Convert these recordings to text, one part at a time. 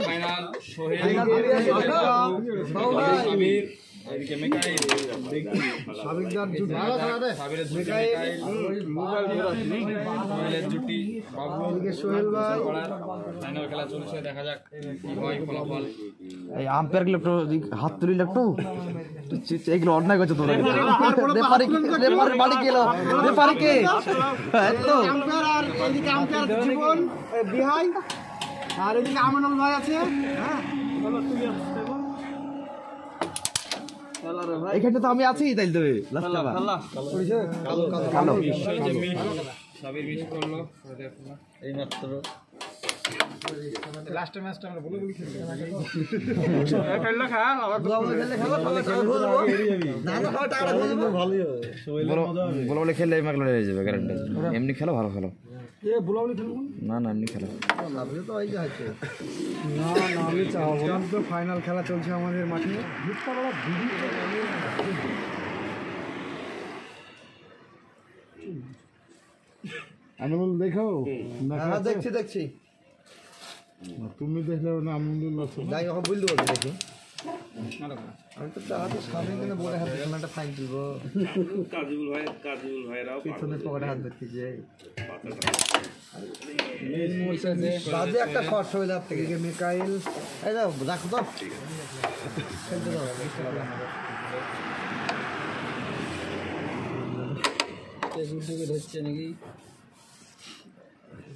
Final Sohel Sabir এদিকে মিকাইল সাবিরদার জুটি সাবিরের জুটি সোহেলের জুটি বাবু এদিকে সোহেল ভাই ফাইনাল খেলা চলছে দেখা যাক কি হয় ফলাফল। এই আম্পায়ার গুলো একটু হাত তুলিলে একটু এইগুলো অন্যায় করছে তোরা। রেফারি বাড়ি গেল রেফারি কে তো আম্পায়ার আর এদিকে আম্পায়ার জীবন বিহাই আর এদিকে আমানুল ভাই আছে। হ্যাঁ এখানে তো আমি আছি তাই দেবে সাবির মিস করলো এই মাত্র লাস্টের ম্যাচটা আমরা বলে বলি খেলবো খেললে খান আবার বলে খেললে মাগলো হয়ে যাবে গ্যারান্টি। এমনি খেলো ভালো খেলো না না এমনি খেলো আমি চাওয়াবো না তো। ফাইনাল খেলা চলছে আমাদের মাঠে। আনন্দ দেখো দেখছি তুমি দেখলে না আনন্দ যাই হোক বুঝতে পারছি দেখি আমি তো সামনে কিন্তু বলে হাত একটা ফাইন তুলব কাজুল ভাইরাও পিছনে পকেটে হাত দেখছি যে বাজে একটা শট হইল হাত থেকে মিকাইল এই যাও রাখো তো খেলতে দাও হচ্ছে নাকি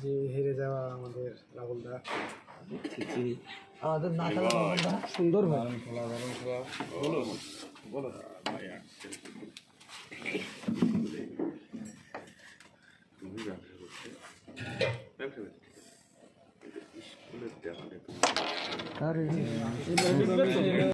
যে হেরে যাওয়া আমাদের রাহুলদা আমাদের না খেলা সুন্দর হয় বলো বলো আরে